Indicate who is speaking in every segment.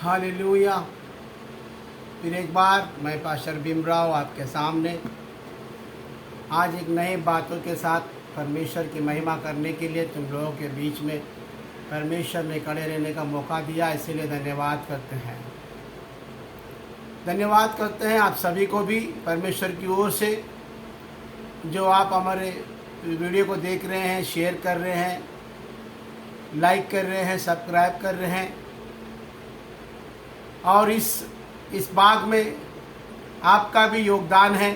Speaker 1: Hallelujah. फिर एक बार मैं पास्टर भीमराव आपके सामने आज एक नए बातों के साथ परमेश्वर की महिमा करने के लिए तुम लोगों के बीच में परमेश्वर ने खड़े रहने का मौका दिया, इसीलिए धन्यवाद करते हैं। धन्यवाद करते हैं आप सभी को भी परमेश्वर की ओर से, जो आप हमारे वीडियो को देख रहे हैं, शेयर कर रहे हैं, लाइक कर रहे हैं, सब्सक्राइब कर रहे हैं और इस बाग में आपका भी योगदान है।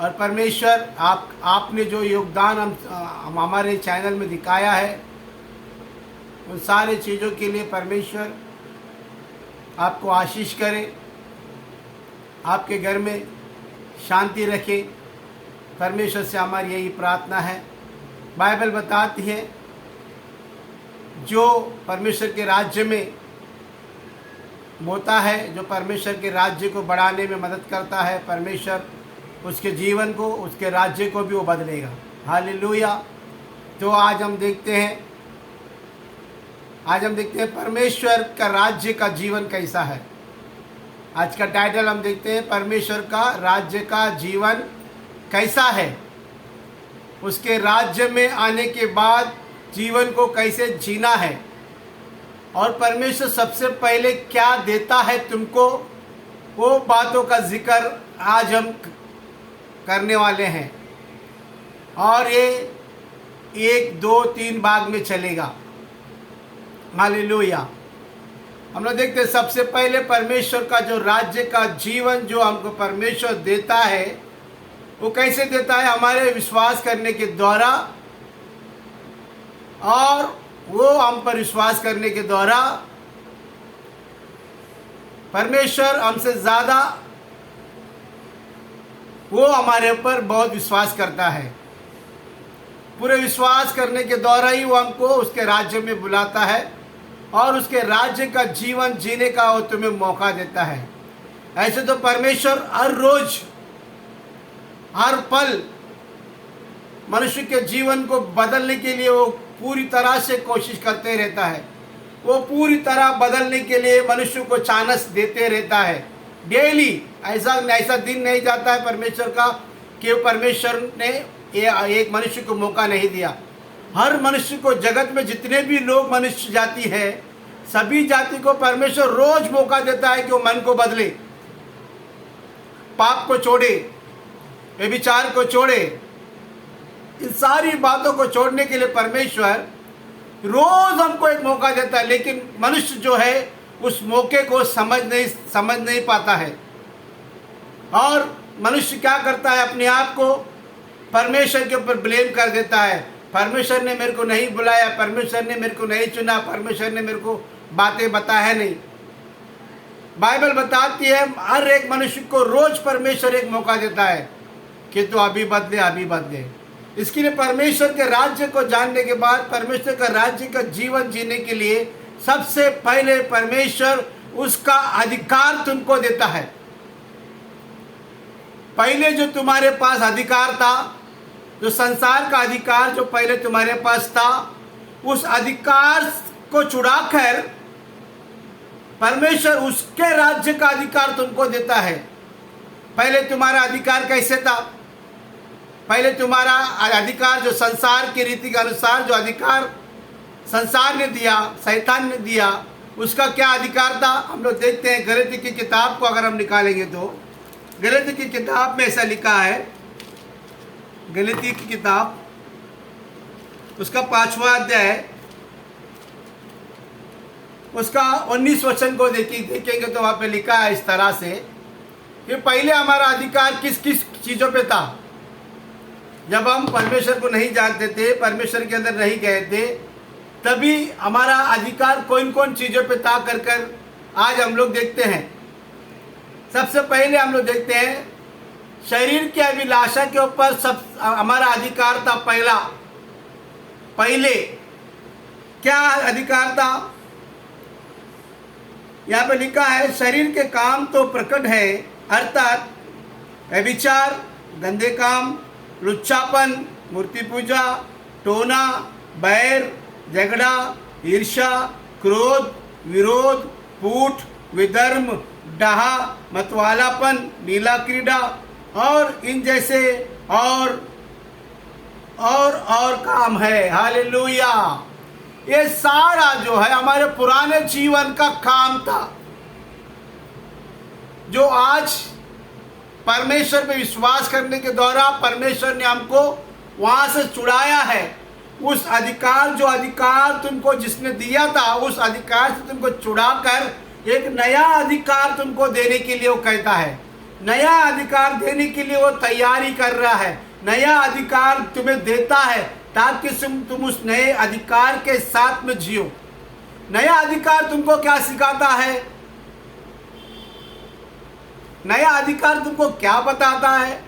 Speaker 1: और परमेश्वर आपने जो योगदान हम हमारे चैनल में दिखाया है, उन सारे चीज़ों के लिए परमेश्वर आपको आशीष करे, आपके घर में शांति रखे। परमेश्वर से हमारी यही प्रार्थना है। बाइबल बताती है जो परमेश्वर के राज्य में होता है, जो परमेश्वर के राज्य को बढ़ाने में मदद करता है, परमेश्वर उसके जीवन को, उसके राज्य को भी वो बदलेगा। हालेलुया। तो आज हम देखते हैं परमेश्वर का राज्य का जीवन कैसा है। आज का टाइटल हम देखते हैं परमेश्वर का राज्य का जीवन कैसा है। उसके राज्य में आने के बाद जीवन को कैसे जीना है और परमेश्वर सबसे पहले क्या देता है तुमको, वो बातों का जिक्र आज हम करने वाले हैं। और ये 1, 2, 3 भाग में चलेगा। हालेलुया। हम लोग देखते हैं सबसे पहले परमेश्वर का जो राज्य का जीवन जो हमको परमेश्वर देता है, वो कैसे देता है? हमारे विश्वास करने के द्वारा। और वो हम पर विश्वास करने के द्वारा परमेश्वर हमसे ज़्यादा वो हमारे ऊपर बहुत विश्वास करता है। पूरे विश्वास करने के द्वारा ही वो हमको उसके राज्य में बुलाता है और उसके राज्य का जीवन जीने का वो तुम्हें मौका देता है। ऐसे तो परमेश्वर हर रोज हर पल मनुष्य के जीवन को बदलने के लिए वो पूरी तरह से कोशिश करते रहता है। वो पूरी तरह बदलने के लिए मनुष्य को चांस देते रहता है डेली। ऐसा दिन नहीं जाता है परमेश्वर का कि परमेश्वर ने एक मनुष्य को मौका नहीं दिया। हर मनुष्य को, जगत में जितने भी लोग मनुष्य जाति है, सभी जाति को परमेश्वर रोज मौका देता है कि वो मन को बदले, पाप को छोड़े, व्यभिचार को छोड़े। इन सारी बातों को छोड़ने के लिए परमेश्वर रोज हमको एक मौका देता है। लेकिन मनुष्य जो है उस मौके को समझ नहीं पाता है। और मनुष्य क्या करता है? अपने आप को परमेश्वर के ऊपर ब्लेम कर देता है। परमेश्वर ने मेरे को नहीं बुलाया, परमेश्वर ने मेरे को नहीं चुना, परमेश्वर ने मेरे को बातें बताया नहीं। बाइबल बताती है हर एक मनुष्य को रोज परमेश्वर एक मौका देता है कि तू अभी बदले। इसके लिए परमेश्वर के राज्य को जानने के बाद, परमेश्वर का राज्य का जीवन जीने के लिए सबसे पहले परमेश्वर उसका अधिकार तुमको देता है। पहले जो तुम्हारे पास अधिकार था, जो संसार का अधिकार जो पहले तुम्हारे पास था, उस अधिकार को छुड़ाकर परमेश्वर उसके राज्य का अधिकार तुमको देता है। पहले तुम्हारा अधिकार कैसे था? पहले तुम्हारा अधिकार जो संसार की रीति के अनुसार जो अधिकार संसार ने दिया, शैतान ने दिया, उसका क्या अधिकार था? हम लोग देखते हैं गलती की किताब को अगर हम निकालेंगे तो गलती की किताब में ऐसा लिखा है। गलती की किताब उसका 5वां अध्याय उसका 19 वचन को देखेंगे तो वहाँ पे लिखा है इस तरह से कि पहले हमारा अधिकार किस किस चीज़ों पे था। जब हम परमेश्वर को नहीं जानते थे, परमेश्वर के अंदर नहीं गए थे, तभी हमारा अधिकार कौन कौन चीज़ों पे था कर आज हम लोग देखते हैं। सबसे पहले हम लोग देखते हैं शरीर की अभिलाषा के ऊपर सब हमारा अधिकार था। पहले क्या अधिकार था? यहाँ पे लिखा है शरीर के काम तो प्रकट है, अर्थात व्यभिचार, गंदे काम, लुच्चापन, मूर्ति पूजा, टोना, बैर, झगड़ा, ईर्ष्या, क्रोध, विरोध, फूट, विधर्म, डहा, मतवालापन, लीला क्रीड़ा और इन जैसे और काम है। हालेलुया। ये सारा जो है हमारे पुराने जीवन का काम था, जो आज परमेश्वर पे विश्वास करने के द्वारा परमेश्वर ने हमको वहां से छुड़ाया है। उस अधिकार, जो अधिकार तुमको जिसने दिया था, उस अधिकार से तुमको छुड़ाकर एक नया अधिकार तुमको देने के लिए वो कहता है। नया अधिकार देने के लिए वो तैयारी कर रहा है। नया अधिकार तुम्हें देता है ताकि तुम उस नए अधिकार के साथ में जियो। नया अधिकार तुमको क्या सिखाता है? नया अधिकार तुमको क्या बताता है?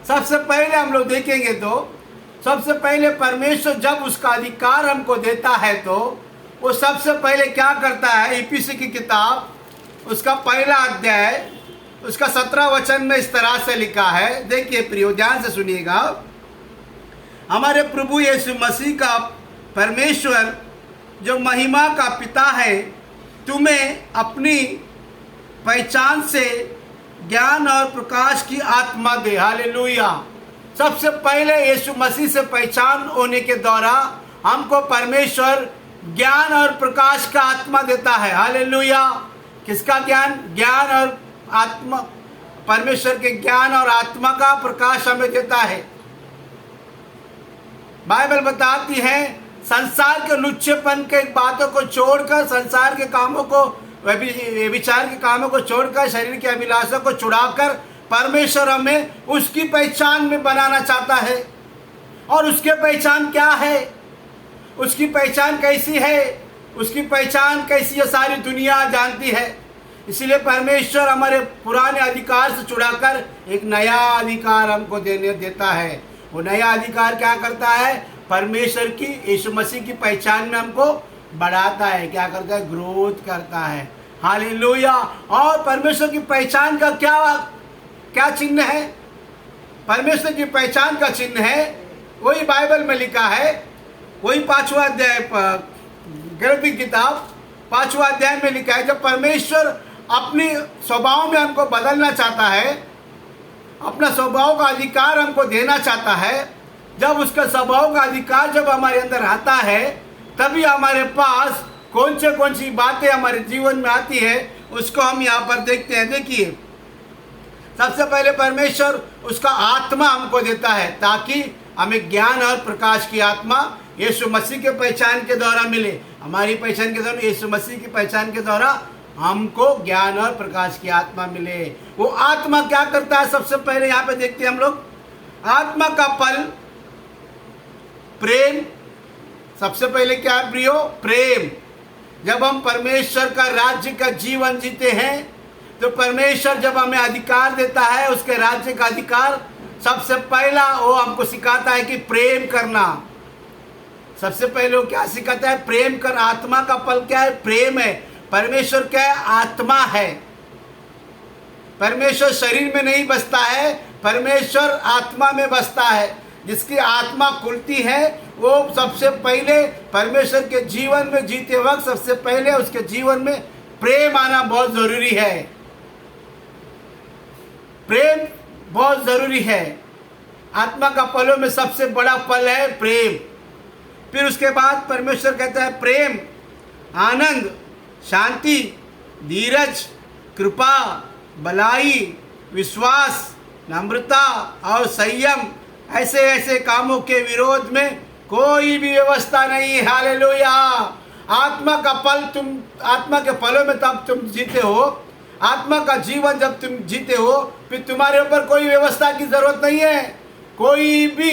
Speaker 1: सबसे पहले हम लोग देखेंगे तो सबसे पहले परमेश्वर जब उसका अधिकार हमको देता है तो वो सबसे पहले क्या करता है? इफिसी की किताब उसका पहला अध्याय उसका 17 वचन में इस तरह से लिखा है। देखिए प्रियो, ध्यान से सुनिएगा। हमारे प्रभु यीशु मसीह का परमेश्वर जो महिमा का पिता है, तुम्हें अपनी पहचान से ज्ञान और प्रकाश की आत्मा दे। हालेलुया। सबसे पहले यीशु मसीह से पहचान होने के द्वारा हमको परमेश्वर ज्ञान और प्रकाश का आत्मा देता है। हालेलुया। किसका ज्ञान? ज्ञान और आत्मा, परमेश्वर के ज्ञान और आत्मा का प्रकाश हमें देता है। बाइबल बताती है संसार के लुच्चेपन के बातों को छोड़कर, संसार के कामों को, विचार के कामों को छोड़कर, शरीर की अभिलाषा को छुड़ाकर परमेश्वर हमें उसकी पहचान में बनाना चाहता है। और उसकी पहचान क्या है? उसकी पहचान कैसी है? उसकी पहचान कैसी है सारी दुनिया जानती है। इसलिए परमेश्वर हमारे पुराने अधिकार से छुड़ाकर एक नया अधिकार हमको देता है। वो नया अधिकार क्या करता है? परमेश्वर की, यीशु मसीह की पहचान में हमको बढ़ाता है। क्या करता है? ग्रोथ करता है। हालेलुया। और परमेश्वर की पहचान का क्या चिन्ह है? परमेश्वर की पहचान का चिन्ह है, वही बाइबल में लिखा है, वही 5वां अध्याय, गलती किताब 5वां अध्याय में लिखा है। जब परमेश्वर अपनी स्वभाव में हमको बदलना चाहता है, अपना स्वभाव का अधिकार हमको देना चाहता है, जब उसका स्वभाव का अधिकार जब हमारे अंदर आता है, तभी हमारे पास कौन सी बातें हमारे जीवन में आती है, उसको हम यहाँ पर देखते हैं। देखिए, सबसे पहले परमेश्वर उसका आत्मा हमको देता है ताकि हमें ज्ञान और प्रकाश की आत्मा यीशु मसीह के पहचान के द्वारा मिले। हमारी पहचान के द्वारा, यीशु मसीह की पहचान के द्वारा हमको ज्ञान और प्रकाश की आत्मा मिले। वो आत्मा क्या करता है? सबसे पहले यहाँ पे देखते हैं हम लोग, आत्मा का फल प्रेम। सबसे पहले क्या है प्रियो? प्रेम। जब हम परमेश्वर का राज्य का जीवन जीते हैं तो परमेश्वर जब हमें अधिकार देता है, उसके राज्य का अधिकार, सबसे पहला वो हमको सिखाता है कि प्रेम करना। सबसे पहले वो क्या सिखाता है? प्रेम कर। आत्मा का फल क्या है? प्रेम है। परमेश्वर क्या है? आत्मा है। परमेश्वर शरीर में नहीं बसता है, परमेश्वर आत्मा में बसता है। जिसकी आत्मा खुलती है वो सबसे पहले परमेश्वर के जीवन में जीते वक्त सबसे पहले उसके जीवन में प्रेम आना बहुत जरूरी है। प्रेम बहुत जरूरी है। आत्मा का फलों में सबसे बड़ा फल है प्रेम। फिर उसके बाद परमेश्वर कहता है प्रेम, आनंद, शांति, धीरज, कृपा, भलाई, विश्वास, नम्रता और संयम, ऐसे ऐसे कामों के विरोध में कोई भी व्यवस्था नहीं है। हालेलुया। आत्मा का फल, तुम आत्मा के फलों में तब तुम जीते हो, आत्मा का जीवन जब तुम जीते हो, फिर तुम्हारे ऊपर कोई व्यवस्था की जरूरत नहीं है, कोई भी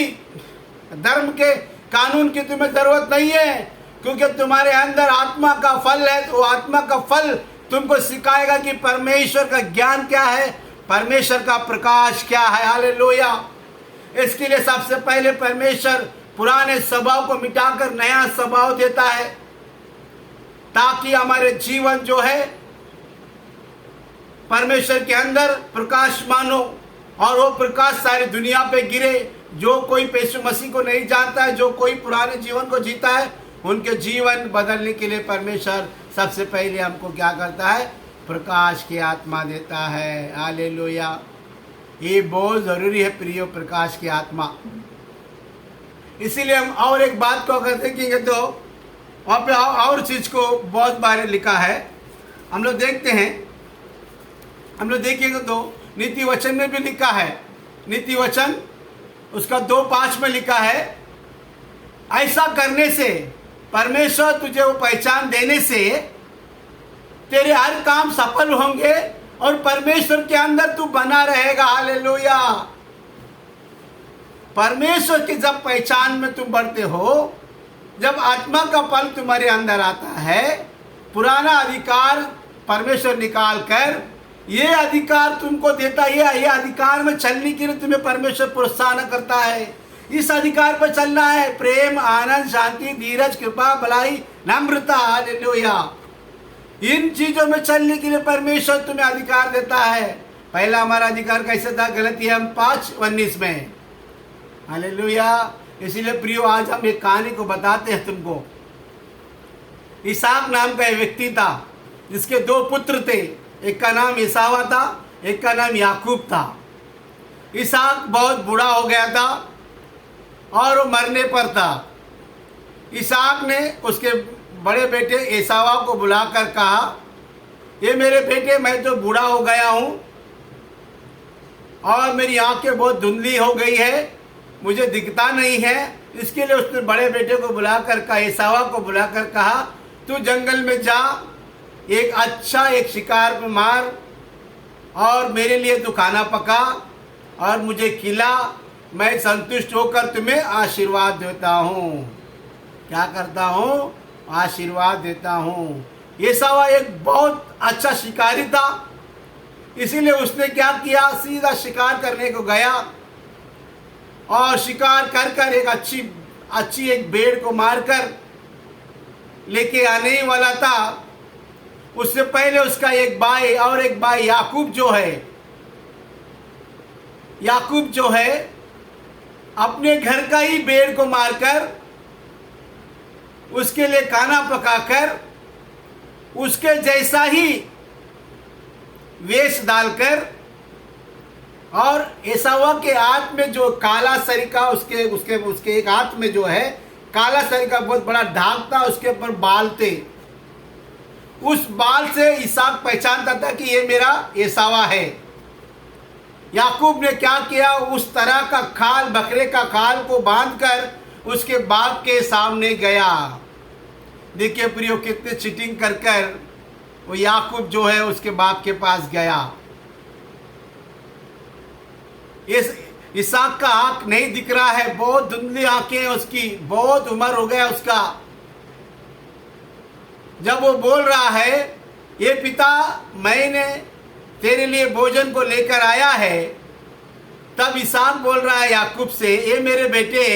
Speaker 1: धर्म के कानून की तुम्हें जरूरत नहीं है, क्योंकि तुम्हारे अंदर आत्मा का फल है। तो आत्मा का फल तुमको सिखाएगा कि परमेश्वर का ज्ञान क्या है, परमेश्वर का प्रकाश क्या है। हालेलुया। इसके लिए सबसे पहले परमेश्वर पुराने स्वभाव को मिटाकर नया स्वभाव देता है, ताकि हमारे जीवन जो है परमेश्वर के अंदर प्रकाशमान हो और वो प्रकाश सारी दुनिया पे गिरे। जो कोई यीशु मसीह को नहीं जानता है, जो कोई पुराने जीवन को जीता है, उनके जीवन बदलने के लिए परमेश्वर सबसे पहले हमको क्या करता है? प्रकाश की आत्मा देता है। हालेलुया। ये बहुत ज़रूरी है प्रियो, प्रकाश की आत्मा। इसीलिए हम और एक बात को अगर देखेंगे तो वहाँ पे और चीज़ को बहुत बार लिखा है। हम लोग देखते हैं, हम लोग देखेंगे तो नीति वचन में भी लिखा है। नीति वचन उसका 2:5 में लिखा है, ऐसा करने से, परमेश्वर तुझे वो पहचान देने से तेरे हर काम सफल होंगे और परमेश्वर के अंदर तू बना रहेगा। हालेलुया। परमेश्वर की जब पहचान में तुम बढ़ते हो, जब आत्मा का फल तुम्हारे अंदर आता है, पुराना अधिकार परमेश्वर निकाल कर ये अधिकार तुमको देता है। ये अधिकार में चलने के लिए तुम्हें परमेश्वर प्रोत्साहन करता है। इस अधिकार पर चलना है। प्रेम, आनंद, शांति, धीरज, कृपा, भलाई, नम्रता। हालेलुया। इन चीजों में चलने के लिए परमेश्वर तुम्हें अधिकार देता है। पहला हमारा अधिकार कैसे था? गलतियां 5:19 में। हालेलुया। इसीलिए प्रियो, आज हम एक कहानी को बताते हैं तुमको। इसहाक नाम का एक व्यक्ति था जिसके 2 पुत्र थे। एक का नाम एसावा था, एक का नाम याकूब था। इसहाक बहुत बूढ़ा हो गया था और वो मरने पर था। इसहाक ने उसके बड़े बेटे एसावा को बुलाकर कहा, ये मेरे बेटे, मैं तो बूढ़ा हो गया हूँ और मेरी आंखें बहुत धुंधली हो गई है, मुझे दिखता नहीं है। इसके लिए उसने बड़े बेटे को बुलाकर कहा, एसावा को बुलाकर कहा, तू जंगल में जा, एक शिकार को मार और मेरे लिए तू खाना पका और मुझे खिला। मैं संतुष्ट होकर तुम्हें आशीर्वाद देता हूँ। क्या करता हूँ? आशीर्वाद देता हूँ। एसावा एक बहुत अच्छा शिकारी था, इसीलिए उसने क्या किया? सीधा शिकार करने को गया और शिकार कर कर एक अच्छी एक भेड़ को मारकर लेके आने वाला था। उससे पहले उसका एक भाई और एक भाई याकूब जो है अपने घर का ही भेड़ को मारकर उसके लिए खाना पकाकर उसके जैसा ही वेश डालकर, और एसावा के हाथ में जो काला सरीका, उसके एक हाथ में जो है काला सरीका बहुत बड़ा ढाक था, उसके ऊपर बाल थे। उस बाल से इसहाक पहचानता था कि ये मेरा एसावा है। याकूब ने क्या किया? उस तरह का खाल, बकरे का खाल को बांधकर उसके बाप के सामने गया। देखिए प्रियो, कितने चीटिंग कर कर वो याकूब जो है उसके बाप के पास गया। इसहाक का आंख नहीं दिख रहा है, बहुत धुंधली आंखें हैं उसकी, बहुत उम्र हो गया उसका। जब वो बोल रहा है, ये पिता, मैंने तेरे लिए भोजन को लेकर आया है, तब इसहाक बोल रहा है याकूब से, ये मेरे बेटे,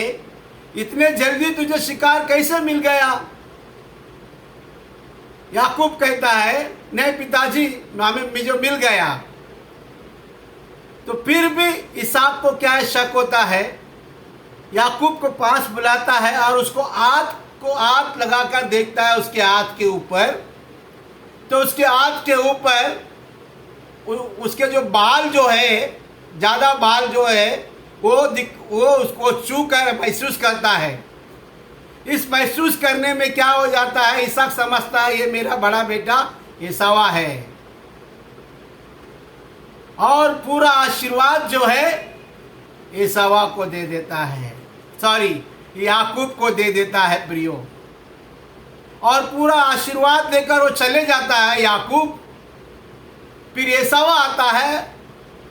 Speaker 1: इतने जल्दी तुझे शिकार कैसे मिल गया? याकूब कहता है, नहीं पिताजी, मुझे मिल गया। तो फिर भी इसहाक को क्या शक होता है? याकूब को पास बुलाता है और उसको हाथ लगाकर देखता है उसके हाथ के ऊपर। तो उसके हाथ के ऊपर उसके जो बाल जो है, ज़्यादा बाल जो है, वो उसको छू कर महसूस करता है। इस महसूस करने में क्या हो जाता है? इसहाक समझता है ये मेरा बड़ा बेटा एसावा है, और पूरा आशीर्वाद जो है एसावा को दे देता है, याकूब को दे देता है प्रियो। और पूरा आशीर्वाद देकर वो चले जाता है याकूब। फिर एसावा आता है,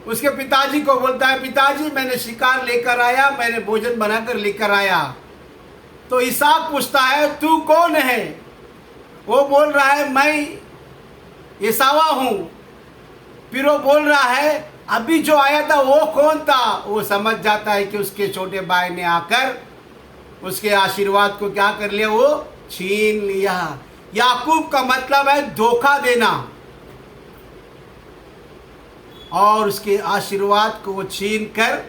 Speaker 1: उसके पिताजी को बोलता है, पिताजी मैंने शिकार लेकर आया, मैंने भोजन बनाकर लेकर आया। तो इसहाक पूछता है, तू कौन है? वो बोल रहा है, मैं एसावा हूँ। फिर वो बोल रहा है, अभी जो आया था वो कौन था? वो समझ जाता है कि उसके छोटे भाई ने आकर उसके आशीर्वाद को क्या कर लिया? वो छीन लिया। याकूब का मतलब है धोखा देना, और उसके आशीर्वाद को वो छीन कर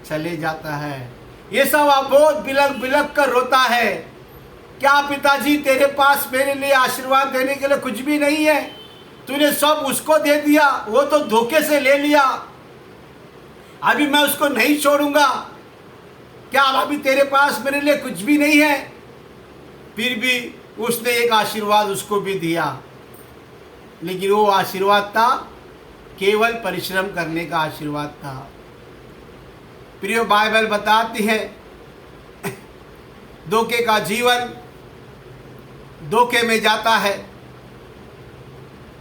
Speaker 1: चले जाता है। एसावा बहुत बिलक बिलक कर रोता है। क्या पिताजी तेरे पास मेरे लिए आशीर्वाद देने के लिए कुछ भी नहीं है? तूने सब उसको दे दिया, वो तो धोखे से ले लिया, अभी मैं उसको नहीं छोड़ूंगा। क्या अभी तेरे पास मेरे लिए कुछ भी नहीं है? फिर भी उसने एक आशीर्वाद उसको भी दिया, लेकिन वो आशीर्वाद था केवल परिश्रम करने का आशीर्वाद था। प्रिय, बाइबल बताती है धोखे का जीवन धोखे में जाता है।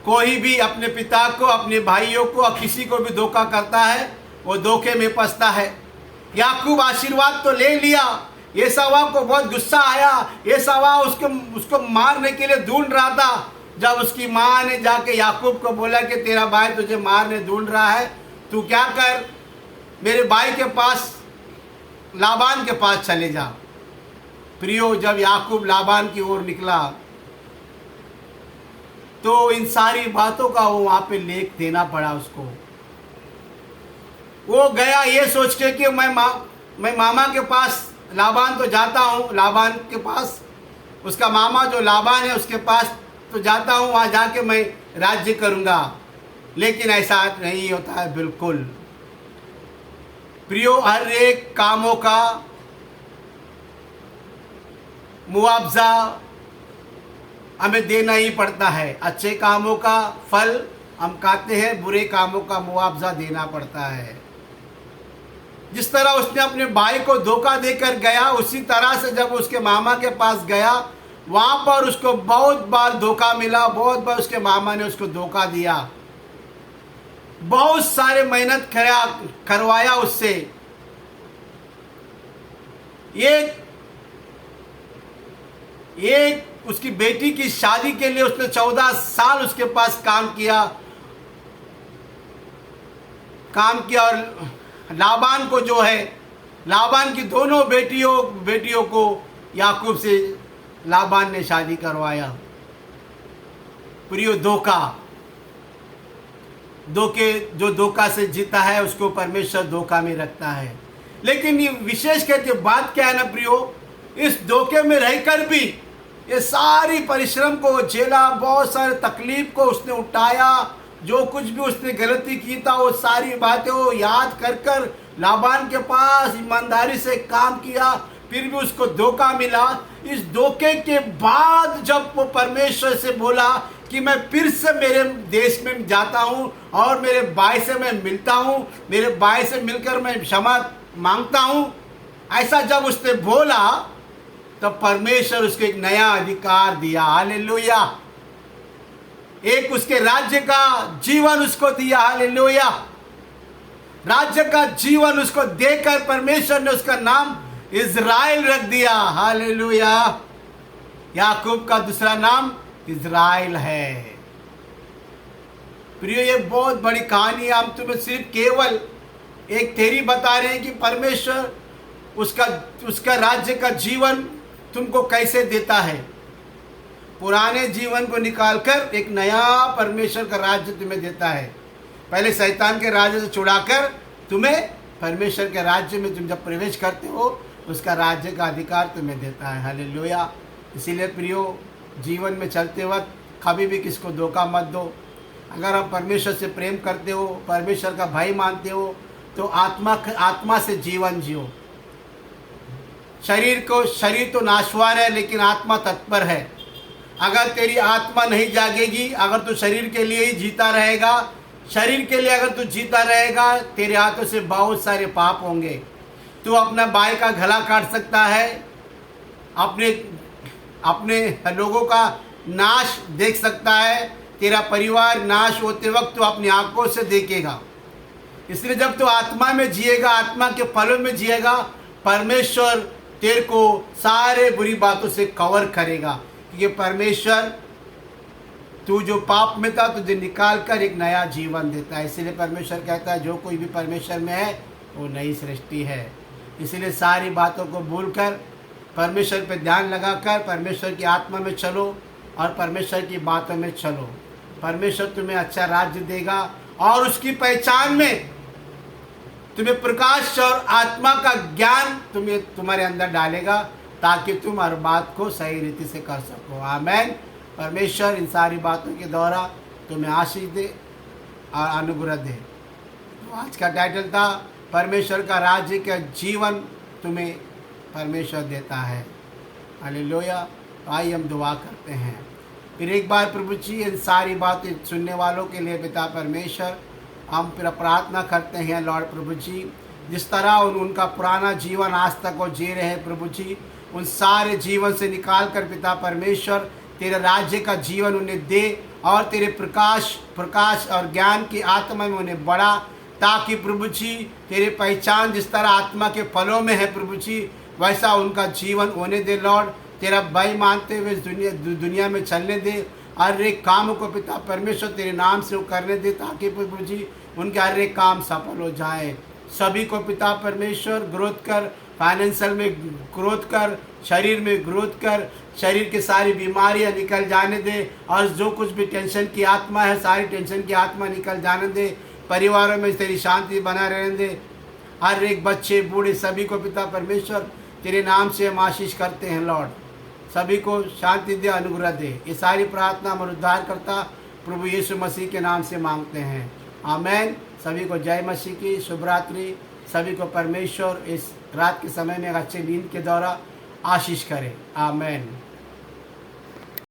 Speaker 1: कोई भी अपने पिता को, अपने भाइयों को और किसी को भी धोखा करता है, वो धोखे में फंसता है। याकूब आशीर्वाद तो ले लिया, एसावा को बहुत गुस्सा आया, एसावा उसको मारने के लिए ढूंढ रहा था। जब उसकी माँ ने जाके याकूब को बोला कि तेरा भाई तुझे मारने ढूंढ रहा है, तू क्या कर, मेरे भाई के पास, लाबान के पास चले जा। प्रियो, जब याकूब लाबान की ओर निकला तो इन सारी बातों का वो वहां पे लेख देना पड़ा उसको। वो गया ये सोच के कि मैं मामा के पास, लाबान तो जाता हूँ, लाबान के पास, उसका मामा जो लाबान है उसके पास तो जाता हूँ, वहाँ जाके मैं राज्य करूँगा। लेकिन ऐसा नहीं होता है बिल्कुल। प्रियो, हर एक कामों का मुआवजा हमें देना ही पड़ता है। अच्छे कामों का फल हम खाते हैं, बुरे कामों का मुआवजा देना पड़ता है। जिस तरह उसने अपने भाई को धोखा देकर गया, उसी तरह से जब उसके मामा के पास गया, वहां पर उसको बहुत बार धोखा मिला, बहुत बार उसके मामा ने उसको धोखा दिया, बहुत सारे मेहनत करवाया उससे। एक उसकी बेटी की शादी के लिए उसने 14 साल उसके पास काम किया और लाबान को जो है, लाबान की दोनों बेटियों को याकूब से लाबान ने शादी करवाया। प्रियो, जो धोखा से जीता है उसको परमेश्वर धोखा में रखता है। लेकिन ये विशेष करके बात क्या है ना प्रियो, इस धोखे में रहकर भी ये सारी परिश्रम को झेला, बहुत सारे तकलीफ को उसने उठाया, जो कुछ भी उसने गलती की था वो सारी बातें वो याद कर लाबान के पास ईमानदारी से काम किया, फिर भी उसको धोखा मिला। इस धोखे के बाद जब वो परमेश्वर से बोला कि मैं फिर से मेरे देश में जाता हूँ और मेरे भाई से मैं मिलता हूँ, मेरे भाई से मिलकर मैं क्षमा मांगता हूँ, ऐसा जब उसने बोला तब परमेश्वर उसको एक नया अधिकार दिया। हालेलुया। एक उसके राज्य का जीवन उसको दिया। हालेलुया। राज्य का जीवन उसको देकर परमेश्वर ने उसका नाम इज़राइल रख दिया। हालेलुया। याकूब का दूसरा नाम इज़राइल है। प्रियो, ये बहुत बड़ी कहानी है। हम तुम्हें सिर्फ केवल एक थ्योरी बता रहे हैं कि परमेश्वर उसका राज्य का जीवन तुमको कैसे देता है। पुराने जीवन को निकालकर एक नया परमेश्वर का राज्य तुम्हें देता है। पहले शैतान के राज्य से छुड़ाकर तुम्हें परमेश्वर के राज्य में तुम जब प्रवेश करते हो, उसका राज्य का अधिकार तुम्हें देता है। हालेलुया। इसीलिए प्रियो, जीवन में चलते वक्त कभी भी किसको धोखा मत दो। अगर आप परमेश्वर से प्रेम करते हो, परमेश्वर का भाई मानते हो, तो आत्मा से जीवन जियो। शरीर तो नाशवान है, लेकिन आत्मा तत्पर है। अगर तेरी आत्मा नहीं जागेगी, अगर तू शरीर के लिए ही जीता रहेगा, शरीर के लिए अगर तू जीता रहेगा, तेरे हाथों से बहुत सारे पाप होंगे। तू अपना भाई का गला काट सकता है, अपने लोगों का नाश देख सकता है, तेरा परिवार नाश होते वक्त तू अपनी आंखों से देखेगा। इसलिए जब तू आत्मा में जिएगा, आत्मा के फलों में जिएगा, परमेश्वर तेरे को सारे बुरी बातों से कवर करेगा। क्योंकि परमेश्वर, तू जो पाप में था तुझे निकाल कर एक नया जीवन देता है। इसलिए परमेश्वर कहता है जो कोई भी परमेश्वर में है वो नई सृष्टि है। इसलिए सारी बातों को भूलकर परमेश्वर पे ध्यान लगाकर परमेश्वर की आत्मा में चलो और परमेश्वर की बातों में चलो। परमेश्वर तुम्हें अच्छा राज्य देगा और उसकी पहचान में तुम्हें प्रकाश और आत्मा का ज्ञान तुम्हारे अंदर डालेगा ताकि तुम हर बात को सही रीति से कर सको। आमेन। परमेश्वर इन सारी बातों के द्वारा तुम्हें आशीष दे और अनुग्रह दे। तो आज का टाइटल था परमेश्वर का राज्य का जीवन तुम्हें परमेश्वर देता है। हालेलुया। तो आइए हम दुआ करते हैं। फिर एक बार प्रभु जी इन सारी बातें सुनने वालों के लिए पिता परमेश्वर हम फिर प्रार्थना करते हैं लॉर्ड प्रभु जी, जिस तरह उनका पुराना जीवन आज तक वो जी रहे हैं प्रभु जी, उन सारे जीवन से निकाल कर पिता परमेश्वर तेरे राज्य का जीवन उन्हें दे और तेरे प्रकाश और ज्ञान की आत्मा में उन्हें बढ़ा, ताकि प्रभु जी तेरी पहचान जिस तरह आत्मा के फलों में है प्रभु जी, वैसा उनका जीवन होने दे लॉर्ड। तेरा भय मानते हुए दुनिया में चलने दे। हर एक काम को पिता परमेश्वर तेरे नाम से वो करने दे, ताकि प्रभु जी उनके हर एक काम सफल हो जाए। सभी को पिता परमेश्वर ग्रोथ कर, फाइनेंशियल में ग्रोथ कर, शरीर में ग्रोथ कर, शरीर की सारी बीमारियां निकल जाने दे और जो कुछ भी टेंशन की आत्मा है सारी टेंशन की आत्मा निकल जाने दे। परिवारों में तेरी शांति बना रहने दे। हर एक बच्चे बूढ़े सभी को पिता परमेश्वर तेरे नाम से हम आशीष करते हैं लॉर्ड। सभी को शांति दे, अनुग्रह दे। ये सारी प्रार्थना हम उद्धार करता प्रभु यीशु मसीह के नाम से मांगते हैं। आमेन। सभी को जय मसीह की शुभ रात्रि। सभी को परमेश्वर इस रात के समय में अच्छे नींद के द्वारा आशीष करे। आमेन।